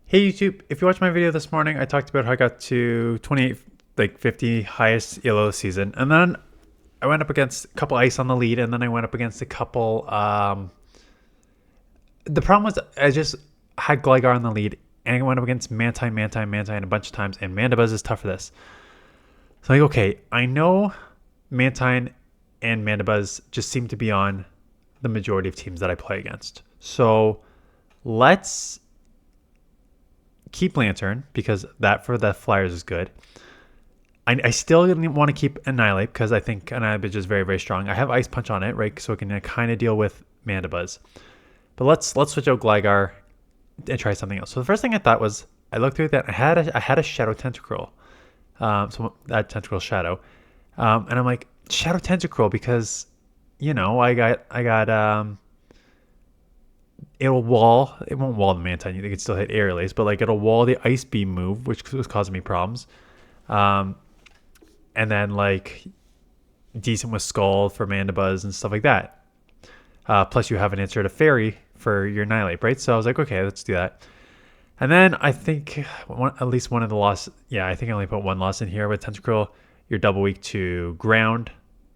Hey YouTube, if you watched my video this morning, I talked about how I got to 28, like 50 highest yellow this season. And then I went up against a couple ice on the lead, and then I went up against a couple. The problem was I just had Gligar on the lead, and I went up against Mantine a bunch of times, and Mandibuzz is tough for this. So, like, okay, I know Mantine and Mandibuzz just seem to be on the majority of teams that I play against. So, let's keep Lantern because that for the Flyers is good. I still want to keep Annihilate because I think Annihilate is just very, very strong. I have Ice Punch on it, right? So I can kind of deal with Mandibuzz. But let's switch out Gligar and try something else. So the first thing I thought was I looked through that. I had a Shadow Tentacruel. So that Tentacruel Shadow. And I'm like, Shadow Tentacruel because, I got it won't wall the Mantine. You can still hit air release, but like it'll wall the Ice Beam move, which was causing me problems. And then like decent with Skull for Mandibuzz and stuff like that. Plus you have an answer to Fairy for your Annihilate, right? So I was like, okay, let's do that. And then I think at least one of the loss. Yeah, I think I only put one loss in here with Tentacruel. You're double weak to ground.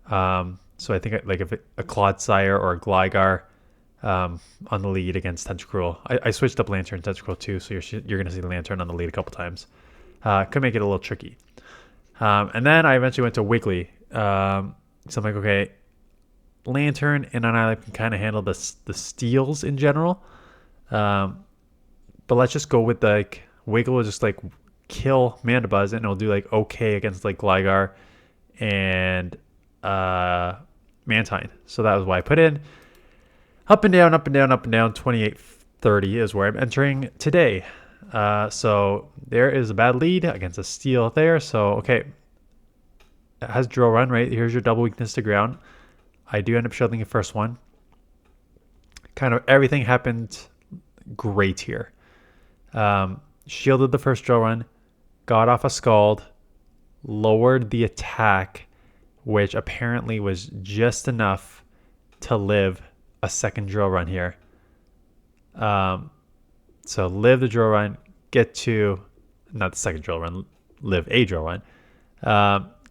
So I think like if a Clodsire or a Gligar on the lead against Tentacruel. I switched up Lantern Tentacruel too, so you're going to see the Lantern on the lead a couple times. Could make it a little tricky. And then I eventually went to Wiggly. So I'm like, okay, Lantern and Annihilate can kind of handle the steals in general. But let's just go with like Wiggle will just like kill Mandibuzz and it'll do like okay against like Gligar and Mantine. So that was why I put in. Up and down, 28-30 is where I'm entering today. So there is a bad lead against a steal there. So, okay. It has drill run, right? Here's your double weakness to ground. I do end up shielding the first one. Kind of everything happened great here. Shielded the first drill run, got off a Scald, lowered the attack, which apparently was just enough to live a second drill run here. So live the drill run, get to, not the second drill run, live a drill run,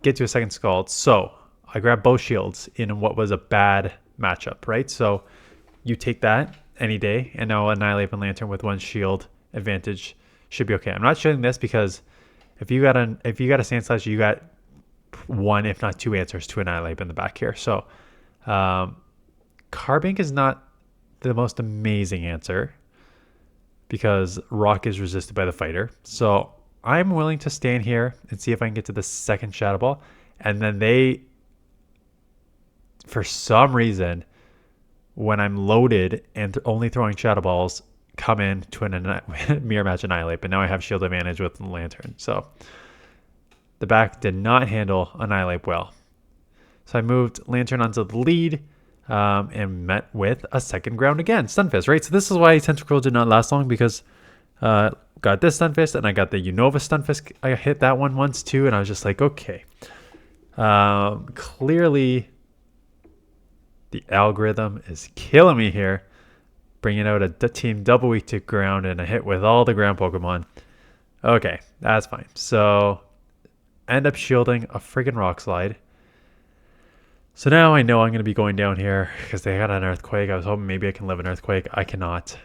get to a second Scald. So I grabbed both shields in what was a bad matchup, right? So you take that any day, and now Annihilate and Lantern with one shield advantage should be okay. I'm not showing this because if you got a Sandslash, you got one, if not two answers to Annihilate in the back here. So Carbink is not the most amazing answer because Rock is resisted by the fighter. So I'm willing to stand here and see if I can get to the second Shadow Ball. And then they, for some reason, when I'm loaded and only throwing Shadow Balls, come in to a mirror match Annihilate. But now I have shield advantage with Lantern. So the back did not handle Annihilate well. So I moved Lantern onto the lead. And met with a second ground again, Stunfisk, right? So this is why Tentacruel did not last long because got this Stunfisk and I got the Unova Stunfisk. I hit that one once too, and I was just like, okay. Clearly, the algorithm is killing me here, bringing out a team double weak to ground and a hit with all the ground Pokemon. Okay, that's fine. So end up shielding a friggin' Rock Slide. So now I know I'm going to be going down here because they got an Earthquake. I was hoping maybe I can live an Earthquake. I cannot. So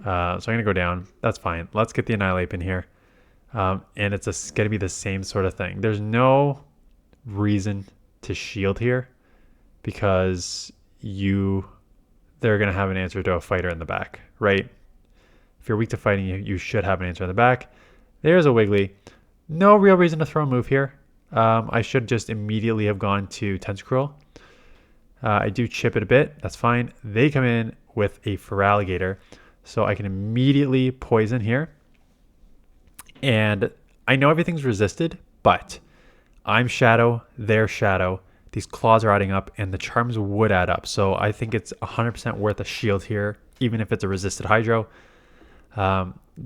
I'm going to go down. That's fine. Let's get the Annihilate in here. And it's going to be the same sort of thing. There's no reason to shield here because they're going to have an answer to a fighter in the back, right? If you're weak to fighting, you should have an answer in the back. There's a Wiggly. No real reason to throw a move here. I should just immediately have gone to Tentacruel. I do chip it a bit. That's fine. They come in with a Feraligatr. So I can immediately poison here. And I know everything's resisted, but I'm Shadow, they're Shadow. These claws are adding up, and the charms would add up. So I think it's 100% worth a shield here, even if it's a resisted Hydro.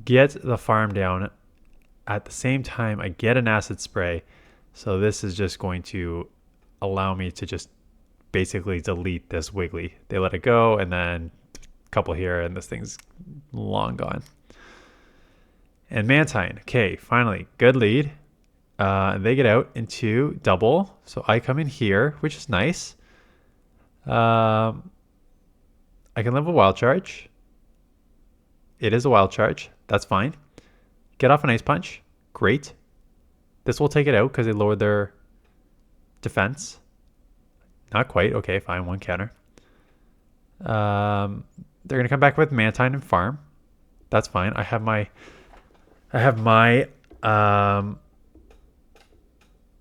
Get the farm down. At the same time, I get an Acid Spray. So this is just going to allow me to just basically delete this Wiggly. They let it go, and then a couple here, and this thing's long gone. And Mantine. Okay, finally. Good lead. They get out into double. So I come in here, which is nice. I can live a wild charge. It is a wild charge. That's fine. Get off an ice punch. Great. This will take it out because they lowered their defense. Not quite. Okay, fine. One counter. They're gonna come back with Mantine and farm. That's fine. I have my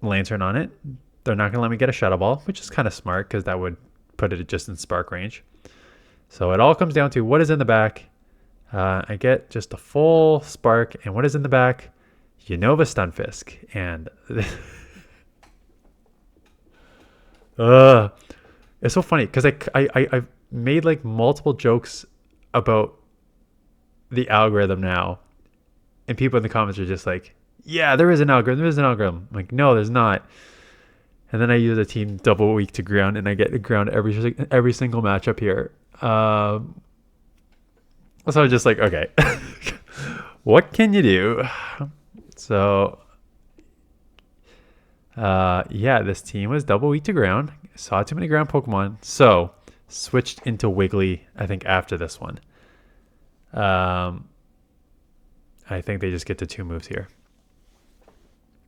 lantern on it. They're not gonna let me get a shadow ball, which is kind of smart because that would put it just in spark range. So it all comes down to what is in the back. I get just a full spark, and what is in the back? Unova Stunfisk, and it's so funny because I've made like multiple jokes about the algorithm now, and people in the comments are just like, yeah, there is an algorithm. There is an algorithm. I'm like, no, there's not. And then I use a team double weak to ground, and I get to ground every single matchup here. So I'm just like, okay, what can you do? So, yeah, this team was double weak to ground. Saw too many ground Pokemon, so switched into Wiggly, I think, after this one. I think they just get to 2 moves here.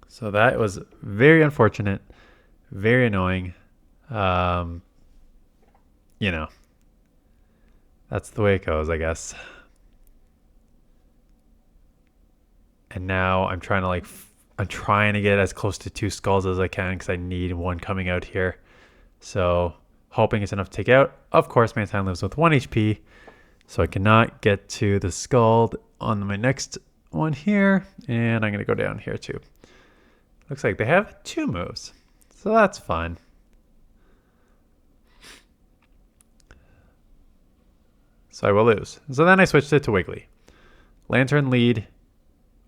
So that was very unfortunate, very annoying. You know, that's the way it goes, I guess. And now I'm trying to get as close to 2 skulls as I can because I need one coming out here. So hoping it's enough to take out. Of course, Mantine lives with 1 HP, so I cannot get to the skull on my next one here. And I'm going to go down here too. Looks like they have 2 moves, so that's fun. So I will lose. So then I switched it to Wiggly. Lantern lead,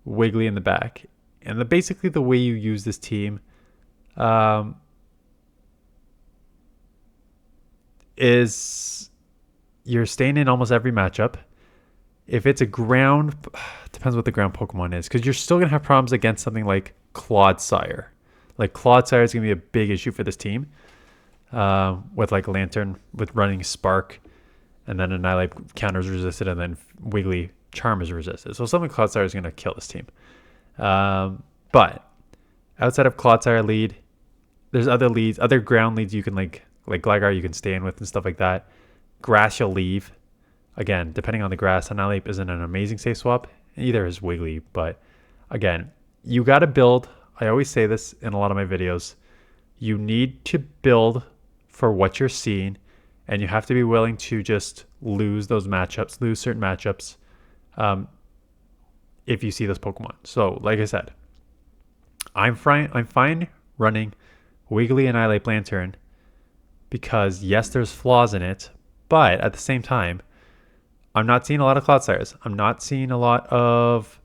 Wiggly in the back. And basically the way you use this team is you're staying in almost every matchup. If it's a ground, depends what the ground Pokemon is, because you're still going to have problems against something like Clodsire. Like Clodsire is going to be a big issue for this team with like Lantern, with running Spark, and then Annihilate counters resisted, and then Wiggly Charm is resisted. So something Clodsire is going to kill this team. But outside of Clodsire lead, there's other leads, other ground leads you can like Gligar you can stay in with and stuff like that. Grass you'll leave. Again, depending on the grass, Annihilate isn't an amazing safe swap. Either is Wiggly, but again, you got to build. I always say this in a lot of my videos. You need to build for what you're seeing, and you have to be willing to just lose those matchups, lose certain matchups, if you see those Pokemon. So, like I said, I'm fine running Wiggly and Annihilate Lantern because yes, there's flaws in it, but at the same time, I'm not seeing a lot of Clodsires. I'm not seeing a lot of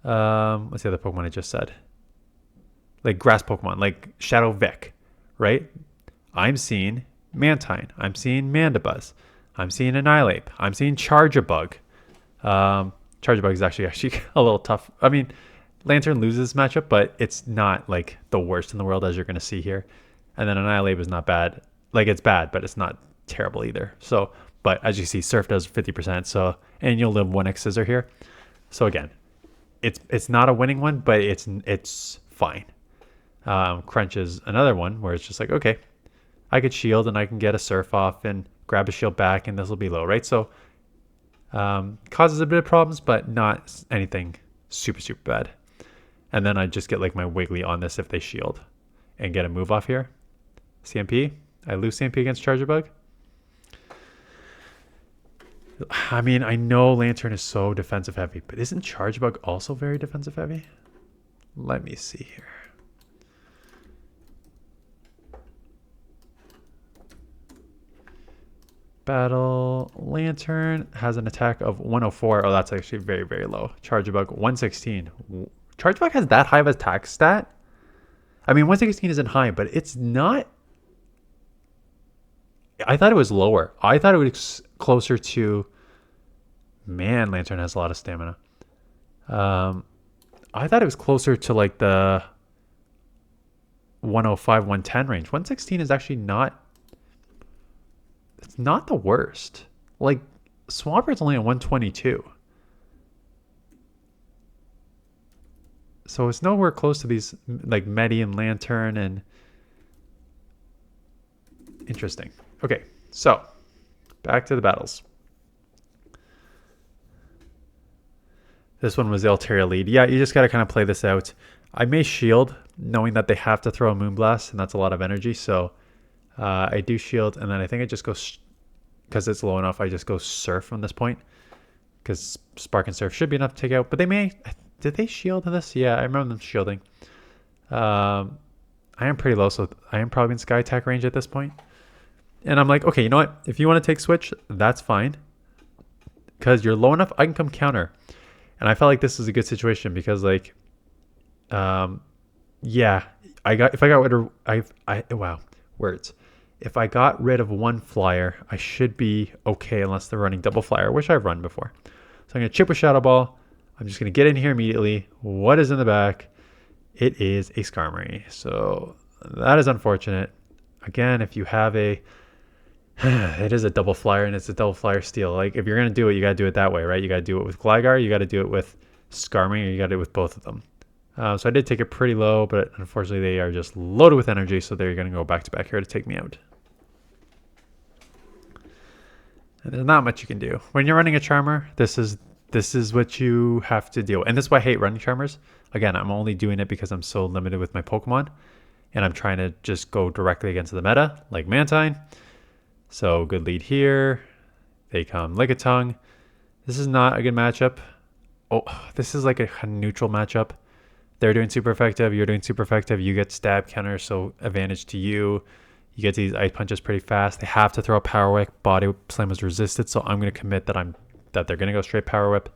what's the other Pokemon I just said? Like grass Pokemon, like Shadow Vic, right? I'm seeing Mantine. I'm seeing Mandibuzz. I'm seeing Annihilate. I'm seeing Charjabug. Charjabug is actually a little tough. I mean, Lantern loses matchup, but it's not like the worst in the world as you're going to see here. And then Annihilate is not bad. Like it's bad, but it's not terrible either. So, but as you see, Surf does 50%. So, and you'll live 1x Scissor here. So again, it's not a winning one, but it's fine. Crunch is another one where it's just like, okay, I could shield and I can get a Surf off and grab a shield back, and this will be low, right? So causes a bit of problems, but not anything super bad. And then I just get like my Wiggly on this if they shield and get a move off here. CMP. I lose CMP against Charjabug. I mean, I know Lantern is so defensive heavy, but isn't Charjabug also very defensive heavy? Let me see here. Battle Lantern has an attack of 104. Oh, that's actually very low. Charjabug 116. Charjabug has that high of an attack stat? I mean, 116 isn't high, but it's not. I thought it was lower. I thought it was closer to. Man, Lantern has a lot of stamina. I thought it was closer to like the 105, 110 range. 116 is actually not, it's not the worst. Like Swamper's only at 122. So it's nowhere close to these like Medi and Lantern and interesting. Okay, so back to the battles. This one was the Altaria lead. Yeah, you just got to kind of play this out. I may shield, knowing that they have to throw a Moonblast, and that's a lot of energy. So I do shield, and then I think I just go, because it's low enough, I just go Surf from this point. Because Spark and Surf should be enough to take out. But they may, did they shield this? Yeah, I remember them shielding. I am pretty low, so I am probably in Sky Attack range at this point. And I'm like, okay, you know what? If you want to take Switch, that's fine. Because you're low enough, I can come counter. And I felt like this is a good situation because, like, yeah, if I got rid of, wow, words. If I got rid of one flyer, I should be okay unless they're running double flyer, which I've run before. So I'm going to chip with Shadow Ball. I'm just going to get in here immediately. What is in the back? It is a Skarmory. So that is unfortunate. Again, if you have a, it is a double flyer and it's a double flyer steal. Like if you're going to do it, you got to do it that way, right? You got to do it with Gligar. You got to do it with Skarmory, or you got to do it with both of them. So I did take it pretty low, but unfortunately they are just loaded with energy. So they're going to go back to back here to take me out. And there's not much you can do. When you're running a Charmer, this is what you have to deal with. And this is why I hate running Charmers. Again, I'm only doing it because I'm so limited with my Pokemon. And I'm trying to just go directly against the meta, like Mantine. So good lead here. They come Lickitung. This is not a good matchup. Oh, this is like a neutral matchup. They're doing super effective. You're doing super effective. You get stab counter, so advantage to you. You get these ice punches pretty fast. They have to throw a power whip. Body slam is resisted, so I'm going to commit that they're going to go straight power whip.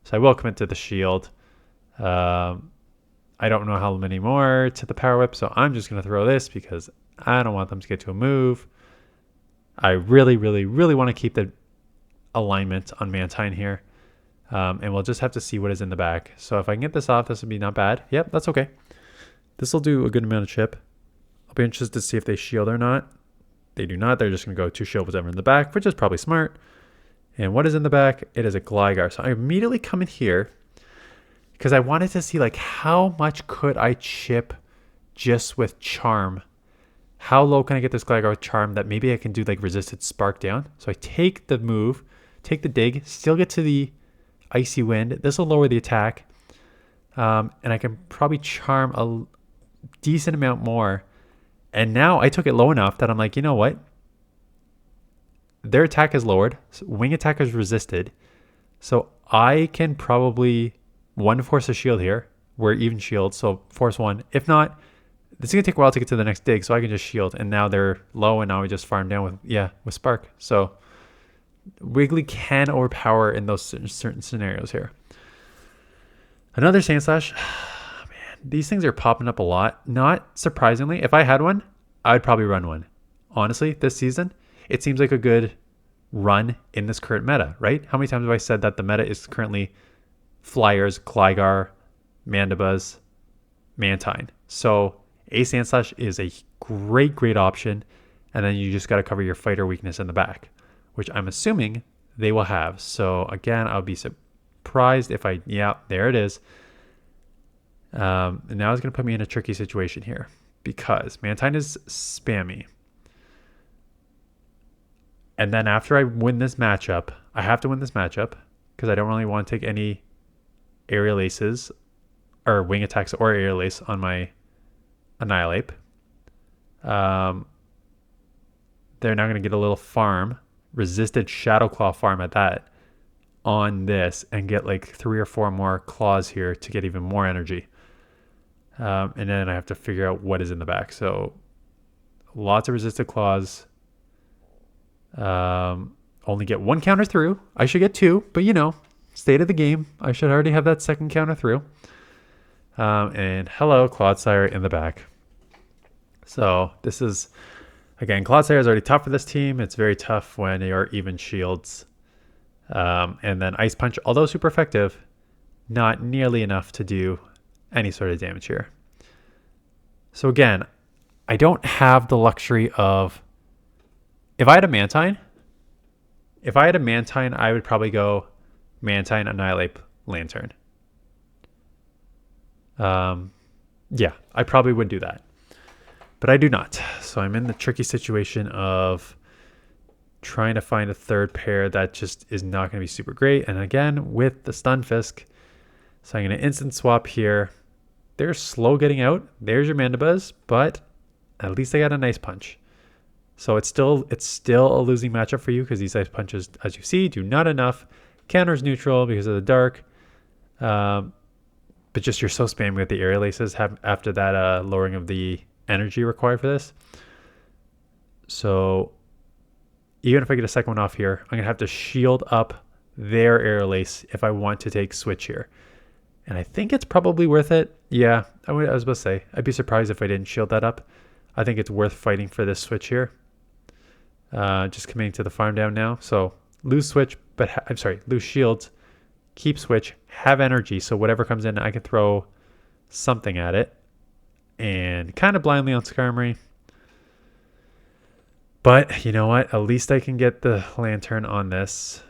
So I will commit to the shield. I don't know how many more to the power whip, so I'm just going to throw this because I don't want them to get to a move. I really, really, really want to keep the alignment on Mantine here. And we'll just have to see what is in the back. So if I can get this off, this would be not bad. Yep, that's okay. This will do a good amount of chip. I'll be interested to see if they shield or not. They do not. They're just going to go to shield whatever in the back, which is probably smart. And what is in the back? It is a Gligar. So I immediately come in here because I wanted to see like how much could I chip just with Charm. How low can I get this Gligar with Charm that maybe I can do like resisted Spark down? So I take the move, take the dig, still get to the Icy Wind. This will lower the attack. And I can probably Charm a decent amount more. And now I took it low enough that I'm like, you know what? Their attack is lowered. So wing attack is resisted. So I can probably force a shield here. We're even shield. So force one. If not, it's going to take a while to get to the next dig. So I can just shield. And now they're low. And now we just farm down with Spark. So Wiggly can overpower in those certain scenarios here. Another Sand Slash. Man, these things are popping up a lot. Not surprisingly, if I had one, I'd probably run one. Honestly, this season, it seems like a good run in this current meta, right? How many times have I said that the meta is currently Flyers, Gligar, Mandibuzz, Mantine? So a Sand Slash is a great option. And then you just got to cover your fighter weakness in the back, which I'm assuming they will have. So again, I'll be surprised if there it is. And now it's going to put me in a tricky situation here because Mantine is spammy. And then after I win this matchup, I have to win this matchup because I don't really want to take any aerial aces or wing attacks or aerial ace on my Annihilate. They're now going to get a little farm, resisted Shadow Claw farm at that on this and get like 3 or 4 more claws here to get even more energy. And then I have to figure out what is in the back. So lots of resisted claws. Only get 1 counter through. I should get 2, but state of the game. I should already have that second counter through. And hello, Clodsire in the back. So this is, again, Clodsire is already tough for this team. It's very tough when they are even shields. And then Ice Punch, although super effective, not nearly enough to do any sort of damage here. So again, I don't have the luxury of, if I had a Mantine, I would probably go Mantine, Annihilate, Lantern. Yeah, I probably would do that. But I do not. So I'm in the tricky situation of trying to find a third pair that just is not going to be super great. And again, with the Stunfisk, so I'm going to instant swap here. They're slow getting out. There's your Mandibuzz, but at least I got a nice punch. So it's still a losing matchup for you because these ice punches, as you see, do not enough. Counter's neutral because of the dark. But just you're so spammy with the aerial aces after that lowering of the energy required for this. So even if I get a second one off here, I'm going to have to shield up their aerial ace if I want to take switch here. And I think it's probably worth it. Yeah, I was about to say, I'd be surprised if I didn't shield that up. I think it's worth fighting for this switch here. Just committing to the farm down now. So lose switch, but I'm sorry, lose shields, keep switch, have energy. So whatever comes in, I can throw something at it. And kind of blindly on Skarmory. But you know what? At least I can get the Lantern on this.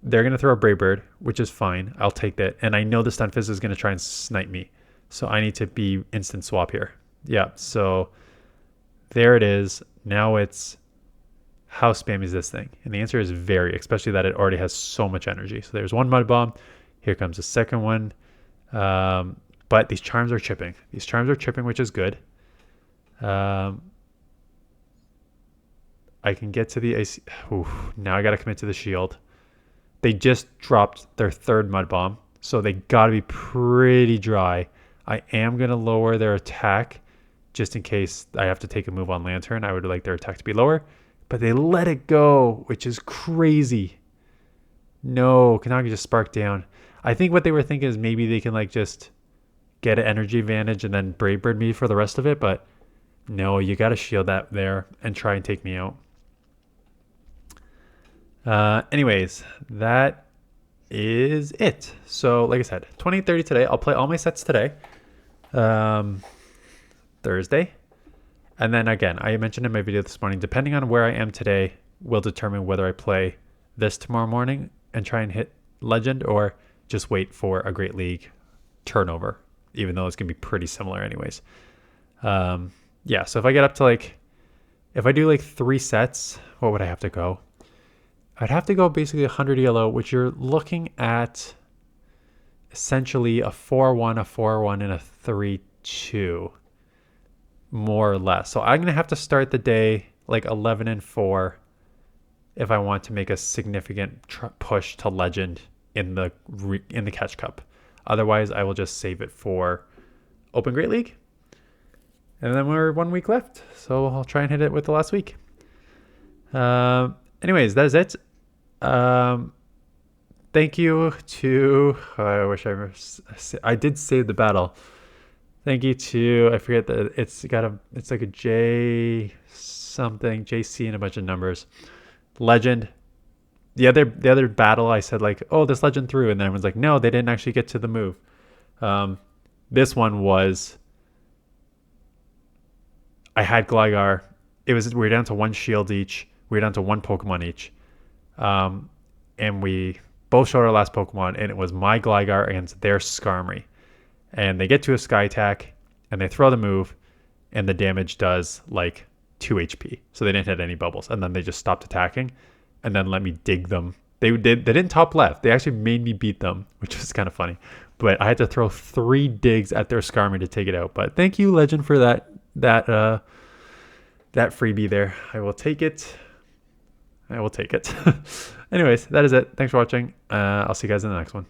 They're going to throw a Brave Bird, which is fine. I'll take that. And I know the Stunfisk is going to try and snipe me. So I need to be instant swap here. Yeah, so there it is. Now it's, how spammy is this thing? And the answer is very, especially that it already has so much energy. So there's one Mud Bomb. Here comes the second one. But these charms are chipping. Which is good. I can get to the ice. Ooh, now I got to commit to the shield. They just dropped their third Mud Bomb, so they got to be pretty dry. I am going to lower their attack just in case I have to take a move on Lantern. I would like their attack to be lower, but they let it go, which is crazy. No, Kanagi just sparked down. I think what they were thinking is maybe they can like just get an energy advantage and then Brave Bird me for the rest of it, but no, you got to shield that there and try and take me out. Anyways, that is it. So like I said, 20-30 today. I'll play all my sets today. Thursday. And then again, I mentioned in my video this morning, depending on where I am today, will determine whether I play this tomorrow morning and try and hit Legend or just wait for a Great League turnover, even though it's going to be pretty similar anyways. Yeah, so if I get up to like, if I do like 3 sets, what would I have to go? I'd have to go basically 100 ELO, which you're looking at essentially a 4-1, a 4-1, and a 3-2, more or less. So I'm going to have to start the day like 11-4 if I want to make a significant push to Legend in the Catch Cup. Otherwise, I will just save it for Open Great League. And then we're 1 week left, so I'll try and hit it with the last week. Anyways, that is it. Thank you to, I did save the battle. Thank you to, I forget that it's like a J something, JC and a bunch of numbers. Legend. The other battle, I said like, oh, this Legend through, and then everyone's like, no, they didn't actually get to the move. This one was, I had Gligar. We were down to 1 shield each. We were down to 1 Pokemon each. And we both showed our last Pokemon, and it was my Gligar against their Skarmory. And they get to a Sky Attack, and they throw the move, and the damage does like 2 HP. So they didn't hit any bubbles. And then they just stopped attacking, and then let me dig them. They didn't top left. They actually made me beat them, which was kind of funny. But I had to throw 3 digs at their Skarmory to take it out. But thank you, Legend, for that freebie there. I will take it. Anyways, that is it. Thanks for watching. I'll see you guys in the next one.